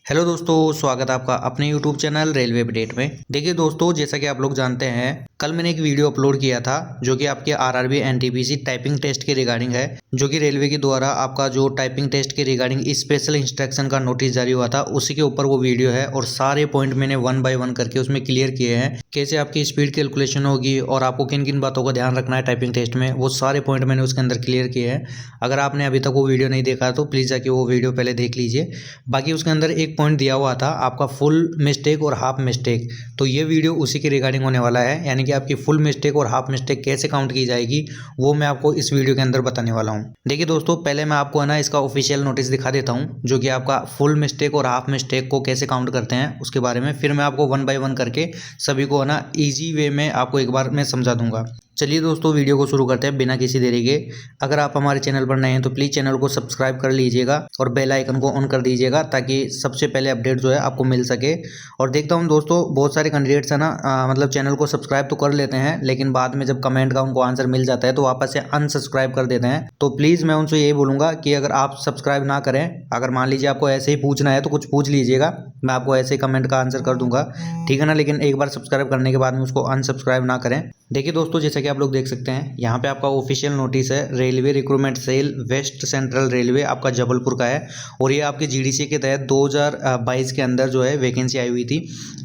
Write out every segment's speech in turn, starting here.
Hello दोस्तों, स्वागत है आपका अपने यूट्यूब चैनल रेलवे अपडेट में। देखिए दोस्तों, जैसा कि आप लोग जानते हैं, कल मैंने एक वीडियो अपलोड किया था जो कि आपके आरआरबी एनटीपीसी टाइपिंग टेस्ट के रिगार्डिंग है, जो कि रेलवे के द्वारा आपका जो टाइपिंग टेस्ट के रिगार्डिंग स्पेशल इंस्ट्रक्शन का नोटिस जारी हुआ था, उसी के ऊपर वो वीडियो है। और सारे पॉइंट मैंने 1 बाय 1 करके उसमें क्लियर किए हैं, कैसे आपकी स्पीड कैलकुलेशन होगी और आपको किन किन बातों का ध्यान रखना है टाइपिंग टेस्ट में। वो सारे पॉइंट मैंने उसके अंदर क्लियर किए हैं। अगर आपने अभी तक वो वीडियो नहीं देखा तो प्लीज़ जाके वो वीडियो पहले देख लीजिए। बाकी उसके अंदर एक पॉइंट दिया हुआ था आपका फुल मिस्टेक और हाफ मिस्टेक, तो ये वीडियो उसी के रिगार्डिंग होने वाला है। यानी कि आपकी फुल मिस्टेक और हाफ मिस्टेक कैसे काउंट की जाएगी वो मैं आपको इस वीडियो के अंदर बताने वाला हूँ। देखिए दोस्तों, पहले मैं आपको है ना इसका ऑफिशियल नोटिस दिखा देता हूँ, जो कि आपका फुल मिस्टेक और हाफ मिस्टेक को कैसे काउंट करते हैं उसके बारे में। फिर मैं आपको 1 बाय 1 करके सभी को है ना ईजी वे में आपको एक बार मैं समझा दूंगा। चलिए दोस्तों, वीडियो को शुरू करते हैं बिना किसी देरी के। अगर आप हमारे चैनल पर नए हैं तो प्लीज़ चैनल को सब्सक्राइब कर लीजिएगा और बेल आइकन को ऑन कर दीजिएगा, ताकि सबसे पहले अपडेट जो है आपको मिल सके। और देखता हूँ दोस्तों, बहुत सारे कैंडिडेट्स है ना मतलब चैनल को सब्सक्राइब तो कर लेते हैं, लेकिन बाद में जब कमेंट का उनको आंसर मिल जाता है तो वापस से अनसब्सक्राइब कर देते हैं। तो प्लीज़ मैं उनसे यही बोलूँगा कि अगर आप सब्सक्राइब ना करें, अगर मान लीजिए आपको ऐसे ही पूछना है तो कुछ पूछ लीजिएगा, मैं आपको ऐसे ही कमेंट का आंसर कर दूंगा, ठीक है ना। लेकिन एक बार सब्सक्राइब करने के बाद में उसको अनसब्सक्राइब ना करें। देखिए दोस्तों, जैसा कि आप लोग देख सकते हैं, यहाँ पे आपका ऑफिशियल नोटिस है, railway recruitment cell west central railway आपका जबलपुर का है। और ये आपके जीडीसी के तहत 2022 के अंदर जो है वैकेंसी आई हुई थी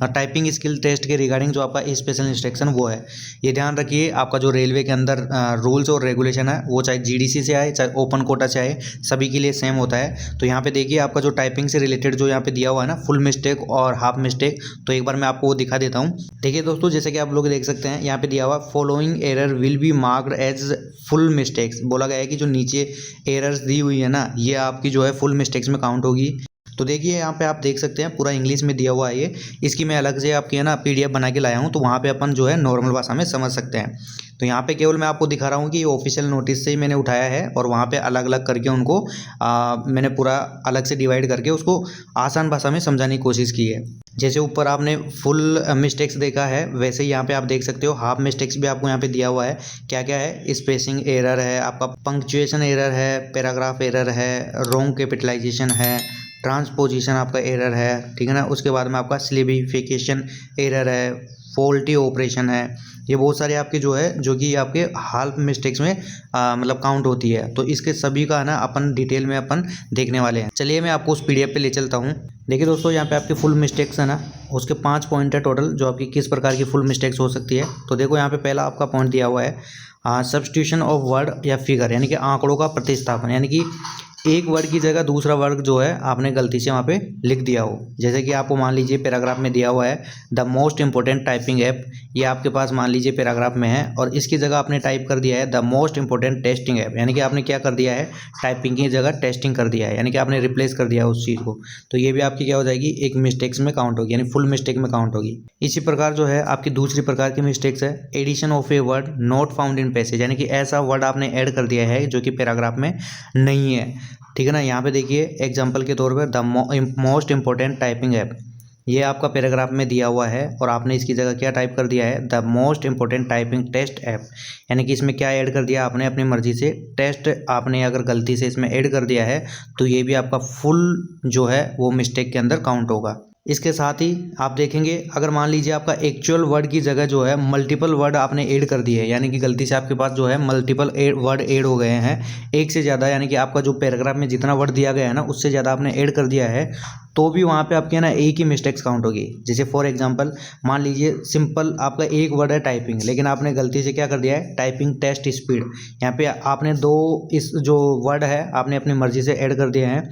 टाइपिंग स्किल टेस्ट के रिगार्डिंग, जो आपका स्पेशल इंस्ट्रक्शन वो है। ये ध्यान रखिए, आपका जो रेलवे के अंदर रूल्स और रेगुलेशन है वो चाहे जीडीसी से आए चाहे ओपन कोटा से आए, सभी के लिए सेम होता है। तो यहाँ पे देखिए, आपका जो टाइपिंग से रिलेटेड जो यहाँ पे दिया हुआ है ना फुल मिस्टेक और हाफ मिस्टेक, तो एक बार मैं आपको वो दिखा देता हूँ। देखिए दोस्तों, जैसे कि आप लोग देख सकते हैं, यहाँ पे दिया हुआ following error will be marked as full mistakes. बोला गया है कि जो नीचे एरर्स दी हुई है ना, ये आपकी जो है फुल मिस्टेक्स में काउंट होगी। तो देखिए, यहाँ पे आप देख सकते हैं पूरा इंग्लिश में दिया हुआ है ये। इसकी मैं अलग से आपकी है ना पीडीएफ बना के लाया हूँ, तो वहाँ पे अपन जो है नॉर्मल भाषा में समझ सकते हैं। तो यहाँ पे केवल मैं आपको दिखा रहा हूँ कि ये ऑफिशियल नोटिस से ही मैंने उठाया है, और वहाँ पे अलग अलग करके उनको मैंने पूरा अलग से डिवाइड करके उसको आसान भाषा में समझाने की कोशिश की है। जैसे ऊपर आपने फुल मिस्टेक्स देखा है, वैसे ही यहाँ पे आप देख सकते हो हाफ मिस्टेक्स भी आपको यहाँ पे दिया हुआ है। क्या क्या है? स्पेसिंग एरर है, आपका पंक्चुएशन एरर है, पैराग्राफ एरर है, रॉन्ग कैपिटलाइजेशन है, ट्रांसपोजिशन आपका एरर है, ठीक है ना। उसके बाद में आपका सिलिबिफिकेशन एरर है, फॉल्टी ऑपरेशन है। ये बहुत सारे आपके जो है, जो कि आपके हाफ मिस्टेक्स में मतलब काउंट होती है। तो इसके सभी का है ना अपन डिटेल में अपन देखने वाले हैं। चलिए मैं आपको उस पीडीएफ पे ले चलता हूँ। देखिए दोस्तों, यहाँ पे आपके फुल मिस्टेक्स है ना, उसके 5 पॉइंट है टोटल, जो आपकी किस प्रकार की फुल मिस्टेक्स हो सकती है। तो देखो, यहाँ पे पहला आपका पॉइंट दिया हुआ है सब्स्टिट्यूशन ऑफ वर्ड या फिगर, यानी कि आंकड़ों का प्रतिस्थापन। यानी कि एक वर्ड की जगह दूसरा वर्ड जो है आपने गलती से वहाँ पे लिख दिया हो। जैसे कि आपको मान लीजिए पैराग्राफ में दिया हुआ है the most important typing app, ये आपके पास मान लीजिए पैराग्राफ में है, और इसकी जगह आपने टाइप कर दिया है the most important testing app. यानी कि आपने क्या कर दिया है, टाइपिंग की जगह टेस्टिंग कर दिया है, यानी कि आपने रिप्लेस कर दिया उस चीज़ को। तो ये भी आपकी क्या हो जाएगी, एक मिस्टेक्स में काउंट होगी, यानी फुल मिस्टेक में काउंट होगी। इसी प्रकार जो है आपकी दूसरी प्रकार की मिस्टेक्स है addition of a word not found in passage, यानी कि ऐसा वर्ड आपने ऐड कर दिया है जो कि पैराग्राफ में नहीं है, ठीक है ना। यहाँ पे देखिए एग्जांपल के तौर पर the most important typing app, ये आपका पैराग्राफ में दिया हुआ है, और आपने इसकी जगह क्या टाइप कर दिया है, the most important typing test app. यानी कि इसमें क्या ऐड कर दिया आपने अपनी मर्जी से, टेस्ट आपने अगर गलती से इसमें ऐड कर दिया है, तो ये भी आपका फुल जो है वो मिस्टेक के अंदर काउंट होगा। इसके साथ ही आप देखेंगे, अगर मान लीजिए आपका एक्चुअल वर्ड की जगह जो है मल्टीपल वर्ड आपने ऐड कर दिए, यानी कि गलती से आपके पास जो है मल्टीपल वर्ड ऐड हो गए हैं, एक से ज़्यादा, यानी कि आपका जो पैराग्राफ में जितना वर्ड दिया गया है ना उससे ज़्यादा आपने ऐड कर दिया है, तो भी वहाँ पे आपके ना एक ही मिस्टेक्स काउंट होगी। जैसे फॉर एग्जांपल मान लीजिए सिंपल आपका एक वर्ड है टाइपिंग, लेकिन आपने गलती से क्या कर दिया है, टाइपिंग टेस्ट स्पीड। यहाँ पे आपने 2 इस जो वर्ड है आपने अपनी मर्जी से ऐड कर दिए हैं।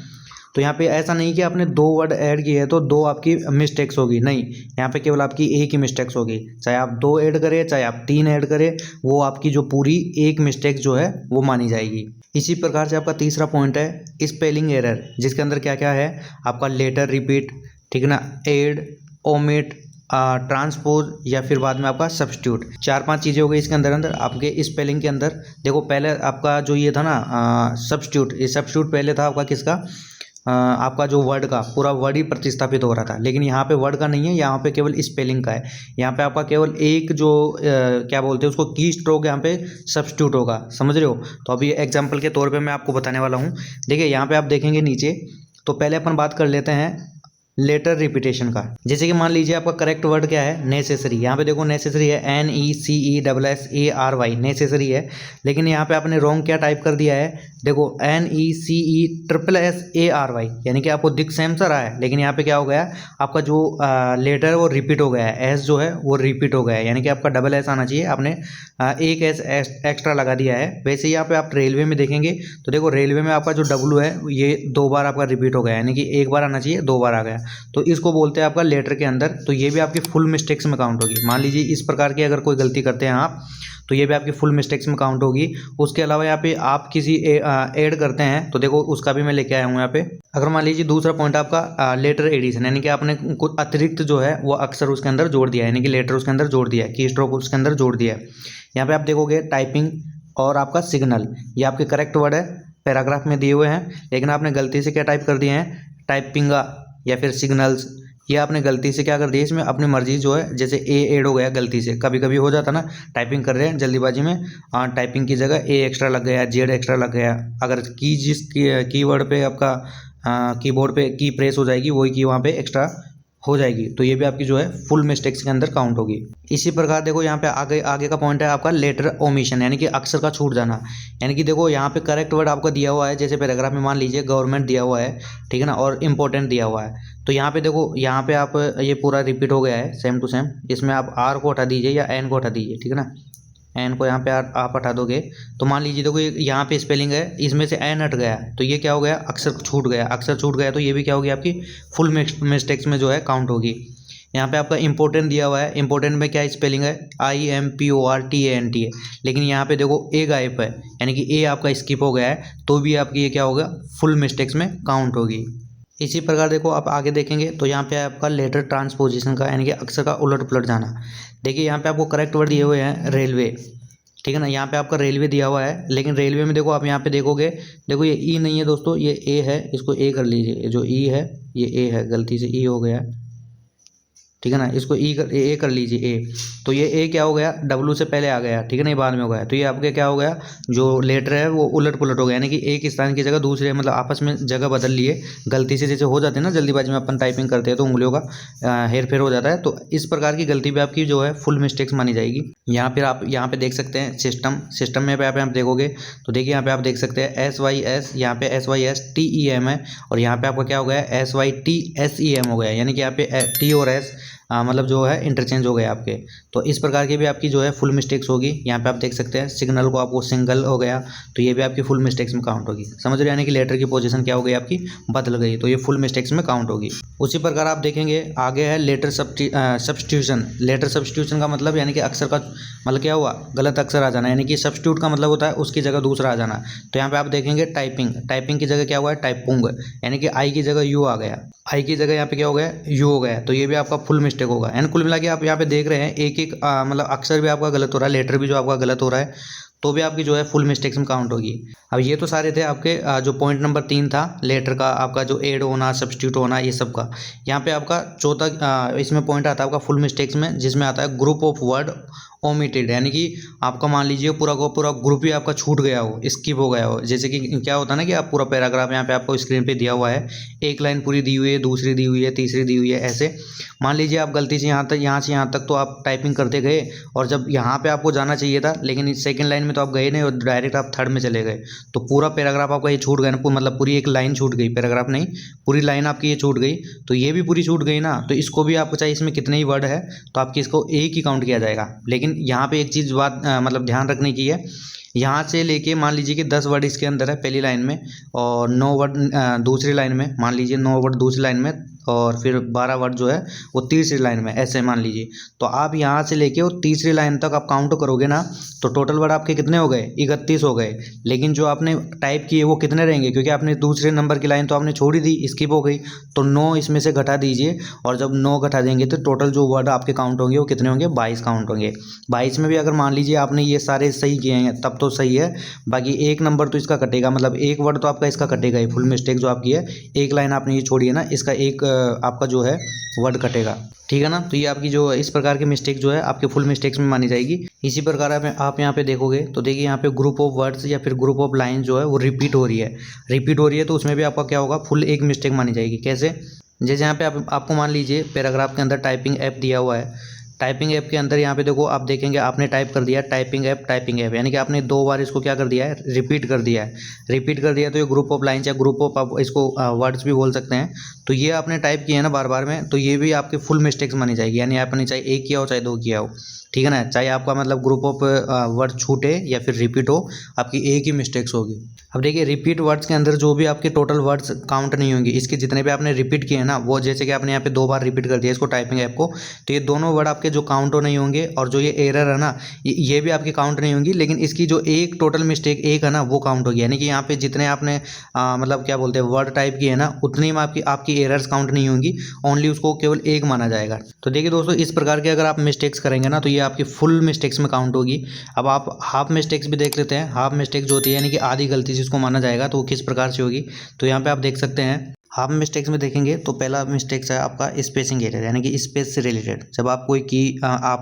तो यहाँ पे ऐसा नहीं कि आपने 2 वर्ड ऐड किए हैं तो 2 आपकी मिस्टेक्स होगी, नहीं, यहाँ पे केवल आपकी एक ही मिस्टेक्स होगी। चाहे आप 2 ऐड करें चाहे आप 3 ऐड करें, वो आपकी जो पूरी एक मिस्टेक जो है वो मानी जाएगी। इसी प्रकार से आपका तीसरा पॉइंट है स्पेलिंग एरर, जिसके अंदर क्या क्या है, आपका लेटर रिपीट, ठीक है ना, एड, ओमिट, ट्रांसपोज, या फिर बाद में आपका सब्स्टिट्यूट। 4-5 चीज़ें हो गई इसके अंदर आपके स्पेलिंग के अंदर। देखो पहले आपका जो ये था ना सब्स्टिट्यूट, ये सब्स्टिट्यूट पहले था आपका किसका, आपका जो वर्ड का पूरा वर्ड ही प्रतिस्थापित हो रहा था, लेकिन यहाँ पे वर्ड का नहीं है, यहाँ पे केवल स्पेलिंग का है। यहाँ पे आपका केवल एक जो क्या बोलते हैं उसको की स्ट्रोक यहाँ पे सब्स्टिट्यूट होगा, समझ रहे हो। तो अभी एग्जांपल के तौर पे मैं आपको बताने वाला हूँ। देखिए यहाँ पे आप देखेंगे नीचे, तो पहले अपन बात कर लेते हैं लेटर रिपीटेशन का। जैसे कि मान लीजिए आपका करेक्ट वर्ड क्या है, नेसेसरी। यहाँ पे देखो नेसेसरी है NECESSARY, नेसेसरी है। लेकिन यहाँ पे आपने रॉन्ग क्या टाइप कर दिया है, देखो NECESSARY, यानी कि आपको दिख सेम सा रहा है, लेकिन यहाँ पे क्या हो गया, आपका जो लेटर है वो रिपीट हो गया है, एस जो है वो रिपीट हो गया है, यानी कि आपका डबल एस आना चाहिए, आपने एक एस एक्स्ट्रा लगा दिया है। वैसे ही यहाँ पे आप रेलवे में देखेंगे तो देखो रेलवे में आपका जो डब्लू है ये 2 बार आपका रिपीट हो गया, यानी कि 1 बार आना चाहिए 2 बार आ गया, तो इसको बोलते हैं आपका लेटर के अंदर। तो ये भी आपकी फुल मिस्टेक्स में काउंट होगी। मान लीजिए इस प्रकार की अगर कोई गलती करते हैं आप, तो ये भी आपकी फुल मिस्टेक्स में काउंट होगी। उसके अलावा यहाँ पे आप किसी ऐड करते हैं तो देखो उसका भी मैं लेके आया हूँ यहाँ पे। अगर मान लीजिए दूसरा पॉइंट आपका लेटर एडिशन, यानी कि आपने कुछ अतिरिक्त जो है वो अक्षर उसके अंदर जोड़ दिया है, यानी कि लेटर उसके अंदर जोड़ दिया है, की स्ट्रोक उसके अंदर जोड़ दिया है। यहाँ पे आप देखोगे टाइपिंग और आपका सिग्नल, ये आपके करेक्ट वर्ड है, पैराग्राफ में दिए हुए हैं, लेकिन आपने गलती से क्या टाइप कर दिए हैं, टाइपिंगा या फिर सिग्नल्स, ये आपने गलती से क्या कर दिया, इसमें अपनी मर्जी जो है, जैसे ए ऐड हो गया गलती से, कभी कभी हो जाता ना, टाइपिंग कर रहे हैं जल्दीबाजी में, टाइपिंग की जगह ए एक्स्ट्रा लग गया, जेड एक्स्ट्रा लग गया। अगर की जिस कीवर्ड पे आपका कीबोर्ड पे की प्रेस हो जाएगी, वही की वहाँ पे एक्स्ट्रा हो जाएगी, तो ये भी आपकी जो है फुल मिस्टेक्स के अंदर काउंट होगी। इसी प्रकार देखो यहाँ पे आगे आगे का पॉइंट है आपका लेटर ओमिशन, यानी कि अक्षर का छूट जाना। यानी कि देखो यहाँ पे करेक्ट वर्ड आपका दिया हुआ है, जैसे पैराग्राफ में मान लीजिए गवर्नमेंट दिया हुआ है, ठीक है ना, और इम्पोर्टेंट दिया हुआ है, तो यहाँ पे देखो यहाँ पे आप ये पूरा रिपीट हो गया है सेम टू सेम, इसमें आप आर को हटा दीजिए या एन को हटा दीजिए, ठीक है ना, एन को यहाँ पे आप हटा दोगे तो मान लीजिए देखो यहाँ पे स्पेलिंग है, इसमें से एन हट गया, तो ये क्या हो गया, अक्षर छूट गया, अक्षर छूट गया, तो ये भी क्या होगी आपकी फुल मिस्टेक्स में जो है काउंट होगी। यहाँ पे आपका इंपॉर्टेंट दिया हुआ है, इंपॉर्टेंट में क्या स्पेलिंग है, IMPORTANT है, लेकिन यहाँ पे देखो ए गायब है, यानी कि ए आपका स्किप हो गया है, तो भी आपकी ये क्या होगा, फुल मिस्टेक्स में काउंट होगी। इसी प्रकार देखो आप आगे देखेंगे तो यहाँ पे आपका लेटर ट्रांसपोजिशन का, यानी कि अक्षर का उलट पुलट जाना। देखिए यहाँ पे आपको करेक्ट वर्ड दिए हुए हैं रेलवे, ठीक है ना, यहाँ पे आपका रेलवे दिया हुआ है, लेकिन रेलवे में देखो आप यहाँ पे देखोगे, देखो ये ई नहीं है दोस्तों, ये ए है, इसको ए कर लीजिए, जो ई है ये ए है, गलती से ई हो गया, ठीक है ना, इसको ए कर लीजिए ए, तो ये ए क्या हो गया, डब्लू से पहले आ गया, ठीक है ना, ये बाद में हो गया, तो ये आपके क्या हो गया, जो लेटर है वो उलट पुलट हो गया, यानी कि एक स्थान की जगह दूसरे, मतलब आपस में जगह बदल लिए गलती से, जैसे हो जाते हैं ना जल्दीबाजी में अपन टाइपिंग करते हैं तो उंगलियों का हेर फेर हो जाता है, तो इस प्रकार की गलती भी आपकी जो है फुल मिस्टेक्स मानी जाएगी। यहाँ फिर आप यहाँ पे देख सकते हैं सिस्टम में आप देखोगे तो देखिए यहाँ पे आप देख सकते हैं SYS, यहाँ पे SYSTEM है, और यहाँ पे आपका क्या हो गया, SYTSEM हो गया, यानी कि यहाँ पे T और S मतलब जो है इंटरचेंज हो गए आपके। तो इस प्रकार की भी आपकी जो है फुल मिस्टेक्स होगी। यहाँ पे आप देख सकते हैं सिग्नल को आपको सिंगल हो गया, तो ये भी आपकी फुल मिस्टेक्स में काउंट होगी। समझ रहे, यानी कि लेटर की पोजीशन क्या हो गई आपकी, बदल गई, तो ये फुल मिस्टेक्स में काउंट होगी। उसी प्रकार आप देखेंगे आगे है लेटर सब्स्टिट्यूशन। लेटर सब्स्टिट्यूशन का मतलब यानी कि अक्षर का मतलब क्या हुआ, गलत अक्षर आ जाना, यानी कि सब्स्टिट्यूट का मतलब होता है उसकी जगह दूसरा आ जाना। तो यहाँ पे आप देखेंगे टाइपिंग की जगह क्या हुआ है, टाइपुंग, यानी कि आई की जगह यू आ गया, आई की जगह यहाँ पे क्या हो गया, यू हो गया, तो ये भी आपका फुल मिस्टेक होगा। यानी कुल मिला के आप यहाँ पे देख रहे हैं एक एक मतलब अक्षर भी आपका गलत हो रहा है, लेटर भी जो आपका गलत हो रहा है, तो भी आपकी जो है फुल मिस्टेक्स में काउंट होगी। अब ये तो सारे थे आपके जो पॉइंट नंबर 3 था लेटर का, आपका जो ऐड होना, सब्स्टिट्यूट होना, ये सब का। यहाँ पे आपका चौथा इसमें पॉइंट आता है आपका फुल मिस्टेक्स में, जिसमें आता है ग्रुप ऑफ वर्ड ओमिटेड, यानी कि आपका मान लीजिए पूरा का पूरा ग्रुप ही आपका छूट गया हो, स्किप हो गया हो। जैसे कि क्या होता है ना कि आप पूरा पैराग्राफ यहाँ पे आपको स्क्रीन पे दिया हुआ है, एक लाइन पूरी दी हुई है, दूसरी दी हुई है, तीसरी दी हुई है, ऐसे मान लीजिए आप गलती से यहाँ से यहाँ तक तो आप टाइपिंग करते गए, और जब यहाँ पे आपको जाना चाहिए था, लेकिन सेकंड लाइन में तो आप गए नहीं और डायरेक्ट आप थर्ड में चले गए, तो पूरा पैराग्राफ आपका ये छूट गया ना, मतलब पूरी एक लाइन छूट गई, पैराग्राफ नहीं पूरी लाइन आपकी ये छूट गई, तो ये भी पूरी छूट गई ना। तो इसको भी आपको चाहे इसमें कितने ही वर्ड है तो आपकी इसको एक ही काउंट किया जाएगा। लेकिन यहाँ पे एक चीज़ बात मतलब ध्यान रखने की है, यहाँ से लेके मान लीजिए कि 10 वर्ड इसके अंदर है पहली लाइन में, और 9 वर्ड दूसरी लाइन में, मान लीजिए 9 वर्ड दूसरी लाइन में, और फिर 12 वर्ड जो है वो तीसरी लाइन में, ऐसे मान लीजिए। तो आप यहाँ से लेके वो तीसरी लाइन तक आप काउंट करोगे ना, तो टोटल वर्ड आपके कितने हो गए, 31 हो गए। लेकिन जो आपने टाइप किए वो कितने रहेंगे, क्योंकि आपने दूसरे नंबर की लाइन तो आपने छोड़ ही दी, स्किप हो गई, तो 9 इसमें से घटा दीजिए, और जब 9 घटा देंगे तो टोटल जो वर्ड आपके काउंट होंगे वो कितने होंगे, 22 काउंट होंगे। 22 में भी अगर मान लीजिए आपने ये सारे सही किए हैं तब तो सही है, बाकी एक नंबर तो इसका कटेगा, मतलब एक वर्ड तो आपका इसका कटेगा ही, फुल मिस्टेक जो आपकी है, एक लाइन आपने ये छोड़ी है ना, इसका एक आपका जो है वर्ड कटेगा, ठीक है ना। तो ये आपकी जो इस प्रकार की मिस्टेक जो है आपके फुल मिस्टेक्स में मानी जाएगी। इसी प्रकार आप यहाँ पे देखोगे तो देखिए यहाँ पे ग्रुप ऑफ वर्ड्स या फिर ग्रुप ऑफ लाइन जो है वो रिपीट हो रही है, तो उसमें भी आपका क्या होगा, फुल एक मिस्टेक मानी जाएगी। कैसे, जैसे यहाँ पे आपको मान लीजिए पैराग्राफ के अंदर टाइपिंग ऐप दिया हुआ है। टाइपिंग ऐप के अंदर यहाँ पे देखो आप देखेंगे आपने टाइप कर दिया टाइपिंग ऐप, यानी कि आपने 2 बार इसको क्या कर दिया है, रिपीट कर दिया है। रिपीट कर दिया तो ये ग्रुप ऑफ लाइन्स या ग्रुप ऑफ, आप इसको वर्ड्स भी बोल सकते हैं। तो ये आपने टाइप किया है ना बार बार में, तो ये भी आपके फुल मिस्टेक्स मानी जाएगी। यानी आपने चाहे 1 किया हो चाहे 2 किया हो, ठीक है ना, चाहे आपका मतलब ग्रुप ऑफ वर्ड छूटे या फिर रिपीट हो, आपकी एक ही मिस्टेक्स होगी। अब देखिए रिपीट वर्ड्स के अंदर जो भी आपके टोटल वर्ड्स काउंट नहीं होंगे, इसके जितने भी आपने रिपीट किए हैं ना, वो जैसे कि आपने यहाँ पे 2 बार रिपीट कर दिया इसको टाइपिंग ऐप को, तो ये दोनों वर्ड आपके जो काउंट हो नहीं होंगे, और जो ये एरर है ना ये भी आपकी काउंट नहीं होंगी। लेकिन इसकी जो एक टोटल मिस्टेक एक है ना वो काउंट होगी। यानी कि यहाँ पे जितने आपने मतलब क्या बोलते हैं वर्ड टाइप किए हैं ना, उतनी में आपकी एरर्स काउंट नहीं होंगी, ओनली उसको केवल एक माना जाएगा। तो देखिए दोस्तों, इस प्रकार के अगर आप मिस्टेक्स करेंगे ना तो ये आपकी फुल मिस्टेक्स में काउंट होगी। अब आप हाफ मिस्टेक्स भी देख लेते हैं। हाफ मिस्टेक जो होती है यानी कि आधी गलती जिसको माना जाएगा, तो वो किस प्रकार से होगी, तो यहाँ पे आप देख सकते हैं। हाफ मिस्टेक्स में देखेंगे तो पहला मिस्टेक्स है आपका स्पेसिंग एरर, यानी कि स्पेस से रिलेटेड। जब आप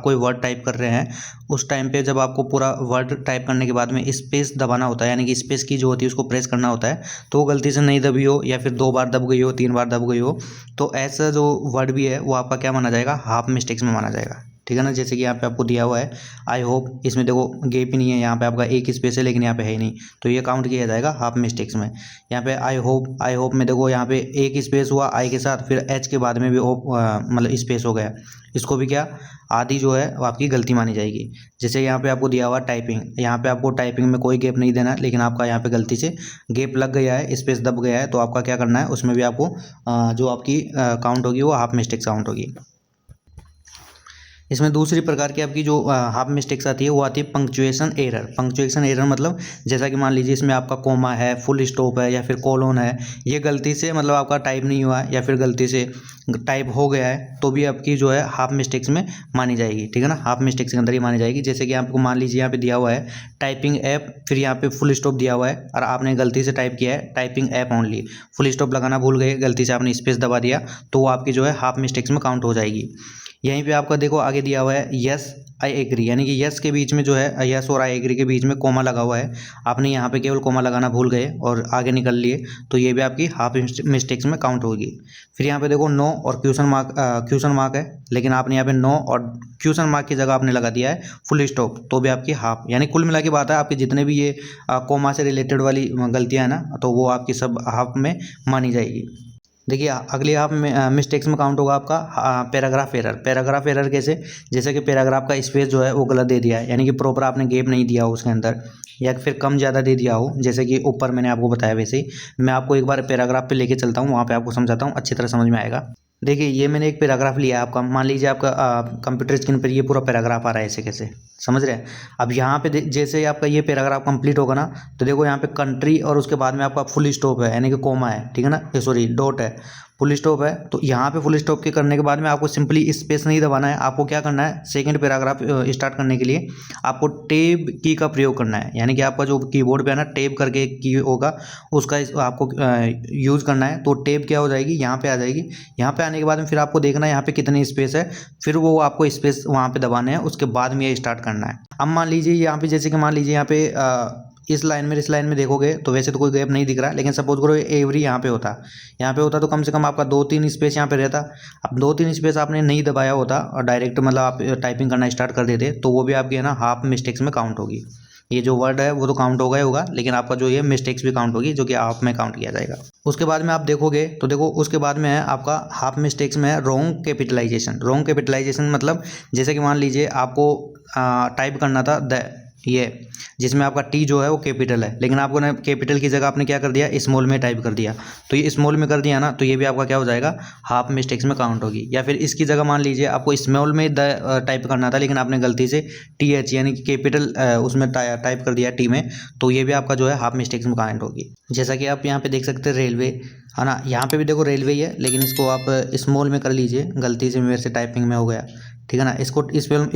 कोई वर्ड टाइप कर रहे हैं, उस टाइम पे जब आपको पूरा वर्ड टाइप करने के बाद में स्पेस दबाना होता है, यानी कि स्पेस की जो होती है उसको प्रेस करना होता है, तो वो गलती से नहीं दबी हो या फिर 2 बार दब गई हो, 3 बार दब गई हो, तो ऐसा जो वर्ड भी है वो आपका क्या माना जाएगा, हाफ मिस्टेक्स में माना जाएगा। ठीक है ना, जैसे कि यहाँ पे आपको दिया हुआ है आई होप, इसमें देखो गैप ही नहीं है, यहाँ पे आपका एक स्पेस है लेकिन यहाँ पे है ही नहीं, तो ये काउंट किया जाएगा हाफ मिस्टेक्स में। यहाँ पे आई होप में देखो यहाँ पे एक स्पेस हुआ आई के साथ, फिर एच के बाद में भी मतलब स्पेस हो गया, इसको भी क्या आधी जो है वो आपकी गलती मानी जाएगी। जैसे यहाँ पे आपको दिया हुआ टाइपिंग, यहाँ पे आपको टाइपिंग में कोई गैप नहीं देना, लेकिन आपका यहाँ पे गलती से गैप लग गया है, स्पेस दब गया है, तो आपका क्या करना है, उसमें भी आपको जो आपकी काउंट होगी वो हाफ मिस्टेक्स काउंट होगी। इसमें दूसरी प्रकार की आपकी जो हाफ मिस्टेक्स आती है वो आती है पंक्चुएशन एरर। पंक्चुएशन एरर मतलब जैसा कि मान लीजिए इसमें आपका कोमा है, फुल स्टॉप है या फिर कोलोन है, ये गलती से मतलब आपका टाइप नहीं हुआ है या फिर गलती से टाइप हो गया है, तो भी आपकी जो है हाफ मिस्टेक्स में मानी जाएगी। ठीक है ना, हाफ मिस्टेक्स के अंदर ही मानी जाएगी। जैसे कि आपको मान लीजिए यहाँ पे दिया हुआ है टाइपिंग ऐप, फिर यहाँ पे फुल स्टॉप दिया हुआ है और आपने गलती से टाइप किया है typing app only, full stop लगाना भूल गए, गलती से आपने स्पेस दबा दिया, तो वो आपकी जो है हाफ मिस्टेक्स में काउंट हो जाएगी। यहीं पे आपका देखो आगे दिया हुआ है यस आई एग्री, यानी कि यस के बीच में जो है यस और आई एग्री के बीच में कोमा लगा हुआ है, आपने यहाँ पे केवल कोमा लगाना भूल गए और आगे निकल लिए, तो ये भी आपकी हाफ मिस्टेक्स में काउंट होगी। फिर यहाँ पे देखो नो और क्वेश्चन मार्क है, लेकिन आपने यहाँ पे नो और क्वेश्चन मार्क की जगह आपने लगा दिया है फुल स्टॉप, तो भी आपकी हाफ, यानी कुल मिला के बात है आपके जितने भी ये कोमा से रिलेटेड वाली गलतियाँ हैं ना, तो वो आपकी सब हाफ में मानी जाएगी। देखिए अगली हाफ मिस्टेक्स में काउंट होगा आपका पैराग्राफ एरर। पैराग्राफ एरर कैसे, जैसे कि पैराग्राफ का स्पेस जो है वो गलत दे दिया है, यानी कि प्रॉपर आपने गैप नहीं दिया हो उसके अंदर, या फिर कम ज़्यादा दे दिया हो, जैसे कि ऊपर मैंने आपको बताया। वैसे ही मैं आपको एक बार पैराग्राफ पे लेके चलता हूँ, वहाँ पे आपको समझाता हूँ, अच्छी तरह समझ में आएगा। देखिए ये मैंने एक पैराग्राफ लिया है आपका, मान लीजिए आपका कंप्यूटर स्क्रीन पर ये पूरा पैराग्राफ आ रहा है, ऐसे कैसे समझ रहे हैं। अब यहाँ पे जैसे आपका ये पैराग्राफ कंप्लीट होगा ना, तो देखो यहाँ पे कंट्री और उसके बाद में आपका फुल स्टॉप है, यानी कि कोमा है, ठीक है ना, सॉरी डॉट है, फुल स्टॉप है। तो यहाँ पे फुल स्टॉप के करने के बाद में आपको सिंपली स्पेस नहीं दबाना है, आपको क्या करना है, सेकंड पैराग्राफ स्टार्ट करने के लिए आपको टैब की का प्रयोग करना है, यानी कि आपका जो कीबोर्ड पे है ना टैब करके की होगा, उसका आपको यूज़ करना है। तो टैब क्या हो जाएगी, यहाँ पे आ जाएगी। यहाँ पे आने के बाद में फिर आपको देखना है यहाँ पे कितनी स्पेस है, फिर वो आपको स्पेस वहाँ पे दबाने हैं, उसके बाद में ये स्टार्ट करना है। अब मान लीजिए यहाँ पे, जैसे कि मान लीजिए यहाँ पे इस लाइन में देखोगे तो वैसे तो कोई गैप नहीं दिख रहा, लेकिन सपोज करो एवरी यहाँ पे होता तो कम से कम आपका 2-3 स्पेस यहाँ पे रहता। अब 2-3 स्पेस आपने नहीं दबाया होता और डायरेक्ट मतलब आप टाइपिंग करना स्टार्ट कर देते, तो वो भी आपकी है ना हाफ मिस्टेक्स में काउंट होगी। ये जो वर्ड है वो तो काउंट हो गया होगा, लेकिन आपका जो ये मिस्टेक्स भी काउंट होगी, जो कि हाफ में काउंट किया जाएगा। उसके बाद में आप देखोगे तो देखो उसके बाद में है आपका हाफ मिस्टेक्स में है रॉन्ग कैपिटलाइजेशन। रॉन्ग कैपिटलाइजेशन मतलब जैसे कि मान लीजिए आपको टाइप करना था ये, जिसमें आपका टी जो है वो कैपिटल है, लेकिन आपको ना कैपिटल की जगह आपने क्या कर दिया, स्मॉल में टाइप कर दिया, तो ये स्मॉल में कर दिया ना, तो ये भी आपका क्या हो जाएगा, हाफ मिस्टेक्स में काउंट होगी। या फिर इसकी जगह मान लीजिए आपको स्मॉल में टाइप करना था, लेकिन आपने गलती से टी एच यानी कि कैपिटल उसमें टाइप कर दिया टी में, तो ये भी आपका जो है हाफ मिस्टेक्स में काउंट होगी। जैसा कि आप यहाँ पे देख सकते हैं रेलवे है ना, यहाँ पे भी देखो रेलवे ही है, लेकिन इसको आप स्मॉल में कर लीजिए, गलती से मेरे से टाइपिंग में हो गया, ठीक है ना, इसको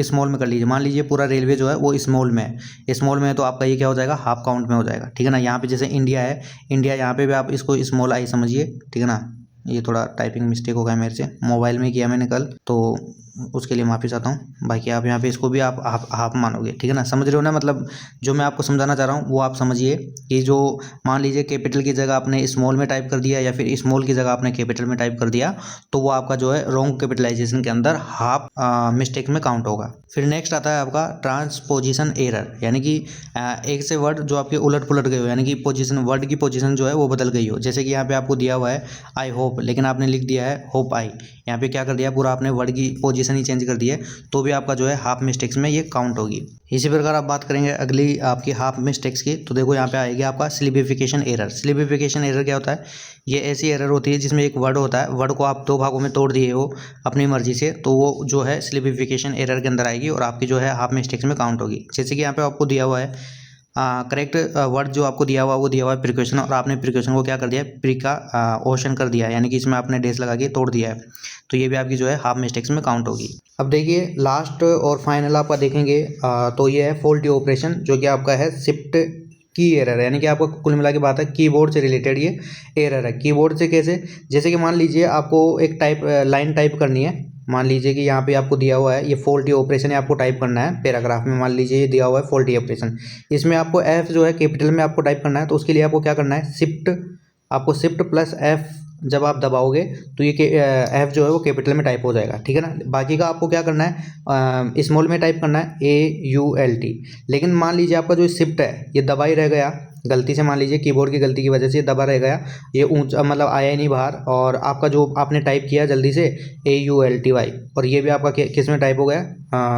स्मॉल में कर लीजिए। मान लीजिए पूरा रेलवे जो है वो स्मॉल में है, स्मॉल में है, तो आपका ये क्या हो जाएगा, हाफ काउंट में हो जाएगा। ठीक है ना, यहाँ पे जैसे इंडिया है, इंडिया यहाँ पे भी आप इसको स्मॉल आई समझिए, ठीक है ना, ये थोड़ा टाइपिंग मिस्टेक हो गया मेरे से, मोबाइल में किया मैंने कल, तो उसके लिए माफ़ी चाहता हूँ। बाकी आप यहाँ पे इसको भी आप हाफ मानोगे, ठीक है ना, समझ रहे हो ना, मतलब जो मैं आपको समझाना चाह रहा हूँ वो आप समझिए कि जो मान लीजिए कैपिटल की जगह आपने स्मॉल में टाइप कर दिया या फिर स्मॉल की जगह आपने कैपिटल में टाइप कर दिया, तो वो आपका जो है रॉन्ग कैपिटलाइजेशन के अंदर हाफ मिस्टेक में काउंट होगा। फिर नेक्स्ट आता है आपका ट्रांसपोजिशन एरर, यानी कि एक से वर्ड जो आपके उलट पुलट गए हो, यानी कि पोजीशन, वर्ड की पोजीशन जो है वो बदल गई हो। जैसे कि यहाँ पे आपको दिया हुआ है आई होप, लेकिन आपने लिख दिया है होप आई, यहाँ पे क्या कर दिया, पूरा आपने वर्ड की पोजीशन ही चेंज कर दी है, तो भी आपका जो है हाफ मिस्टेक्स में ये काउंट होगी। इसी प्रकार आप बात करेंगे अगली आपकी हाफ मिस्टेक्स की, तो देखो यहाँ पे आएगी आपका सिलिबिफिकेशन एरर। सिलिबिफिकेशन एरर क्या होता है, ये ऐसी एरर होती है जिसमें एक वर्ड होता है, वर्ड को आप 2 भागों में तोड़ दिए हो अपनी मर्जी से, तो वो जो है सिलिबिफिकेशन एरर के अंदर आएगी और आपकी जो है हाफ मिस्टेक्स में काउंट होगी। जैसे कि यहाँ पे आपको दिया हुआ है करेक्ट वर्ड जो आपको दिया हुआ वो दिया हुआ है प्रिकॉशन, और आपने प्रिकॉशन को क्या कर दिया है, प्रिकॉशन कर दिया है, यानी कि इसमें आपने डेस लगा के तोड़ दिया है, तो ये भी आपकी जो है हाफ मिस्टेक्स में काउंट होगी। अब देखिए लास्ट और फाइनल आपका देखेंगे तो ये है फॉल्टी ऑपरेशन, जो कि आपका है शिफ्ट की एरर है, यानी कि आपको कुल मिला के बात है कीबोर्ड से रिलेटेड ये एरर है। कीबोर्ड से कैसे, जैसे कि मान लीजिए आपको एक लाइन टाइप करनी है, मान लीजिए कि यहाँ पे आपको दिया हुआ है ये फॉल्टी ऑपरेशन है, आपको टाइप करना है पैराग्राफ में, मान लीजिए ये दिया हुआ है फॉल्टी ऑपरेशन, इसमें आपको एफ जो है कैपिटल में आपको टाइप करना है, तो उसके लिए आपको क्या करना है, आपको शिफ्ट प्लस एफ जब आप दबाओगे तो ये एफ जो है वो कैपिटल में टाइप हो जाएगा, ठीक है ना। बाकी का आपको क्या करना है, स्मॉल में टाइप करना है AULT, लेकिन मान लीजिए आपका जो शिफ्ट है ये दबा ही रह गया गलती से, मान लीजिए कीबोर्ड की गलती की वजह से ये दबा रह गया, ये ऊंचा मतलब आया ही नहीं बाहर, और आपका जो आपने टाइप किया जल्दी से AULTY, और ये भी आपका किस में टाइप हो गया,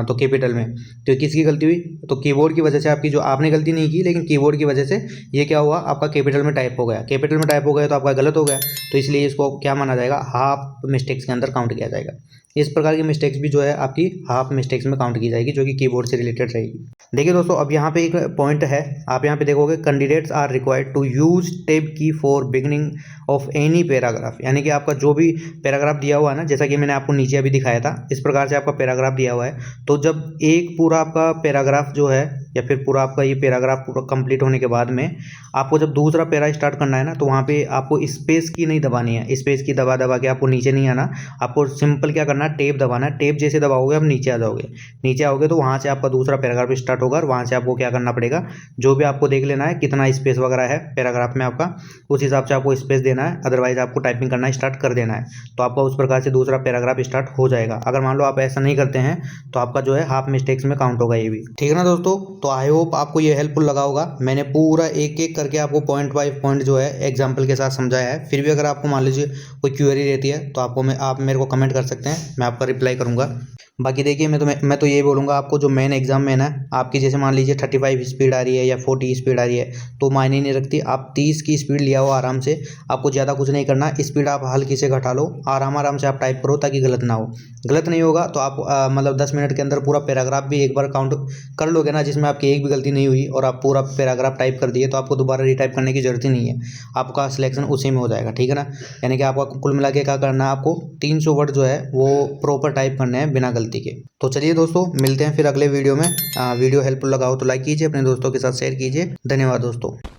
तो कैपिटल में, तो किसकी गलती हुई, तो कीबोर्ड की वजह से आपकी, जो आपने गलती नहीं की लेकिन कीबोर्ड की वजह से ये क्या हुआ, आपका कैपिटल में टाइप हो गया, कैपिटल में टाइप हो गया तो आपका गलत हो गया, तो इसलिए इसको क्या माना जाएगा, हाफ मिस्टेक्स के अंदर काउंट किया जाएगा। इस प्रकार की मिस्टेक्स भी जो है आपकी हाफ मिस्टेक्स में काउंट की जाएगी, जो कि कीबोर्ड से रिलेटेड रहेगी। देखिए दोस्तों, अब यहाँ पे एक पॉइंट है, आप यहाँ पे देखोगे candidates are required to use tab key for beginning of any paragraph, यानी कि आपका जो भी पैराग्राफ दिया हुआ है ना, जैसा कि मैंने आपको नीचे अभी दिखाया था, इस प्रकार से आपका पैराग्राफ दिया हुआ है, तो जब एक पूरा आपका पैराग्राफ जो है या फिर पूरा आपका ये पैराग्राफ पूरा कंप्लीट होने के बाद में आपको जब दूसरा पैरा स्टार्ट करना है ना, तो वहाँ पे आपको स्पेस की नहीं दबानी है, स्पेस की दबा दबा के आपको नीचे नहीं आना, आपको सिंपल क्या करना है, टेप दबाना है, टेप जैसे दबाओगे आप नीचे आ जाओगे, नीचे आओगे तो वहाँ से आपका दूसरा पैराग्राफ स्टार्ट होगा, और वहाँ से आपको क्या करना पड़ेगा, जो भी आपको देख लेना है कितना स्पेस वगैरह है पैराग्राफ में आपका, उस हिसाब से आपको स्पेस देना है, अदरवाइज आपको टाइपिंग करना स्टार्ट कर देना है, तो आपका उस प्रकार से दूसरा पैराग्राफ स्टार्ट हो जाएगा। अगर मान लो आप ऐसा नहीं करते हैं तो आपका जो है हाफ मिस्टेक्स में काउंट होगा ये भी, ठीक है ना दोस्तों। तो आई होप आपको ये हेल्पफुल लगा होगा, मैंने पूरा एक एक करके आपको पॉइंट बाय पॉइंट जो है एग्जाम्पल के साथ समझाया है। फिर भी अगर आपको मान लीजिए कोई क्वेरी रहती है तो आप मेरे को कमेंट कर सकते हैं, मैं आपका रिप्लाई करूँगा। बाकी देखिए मैं तो यही बोलूँगा आपको, जो मेन एग्जाम में ना आपकी जैसे मान लीजिए 35 स्पीड आ रही है या 40 स्पीड आ रही है तो मायने नहीं रखती, आप 30 की स्पीड लिया हो आराम से, आपको ज़्यादा कुछ नहीं करना, स्पीड आप हल्की से घटा लो, आराम से आप टाइप करो ताकि गलत ना हो। गलत नहीं होगा तो आप मतलब 10 मिनट के अंदर पूरा पैराग्राफ भी एक बार काउंट कर लोगे ना, जिसमें आपकी एक भी गलती नहीं हुई और आप पूरा पैराग्राफ टाइप कर दिए, तो आपको दोबारा रीटाइप करने की जरूरत ही नहीं है, आपका सिलेक्शन उसी में हो जाएगा, ठीक है ना। यानी कि आपका कुल मिला के क्या करना है, आपको 300 वर्ड जो है वो प्रॉपर टाइप करने हैं बिना गलती के। तो चलिए दोस्तों, मिलते हैं फिर अगले वीडियो में। वीडियो हेल्पफुल लगा हो तो लाइक कीजिए, अपने दोस्तों के साथ शेयर कीजिए। धन्यवाद दोस्तों।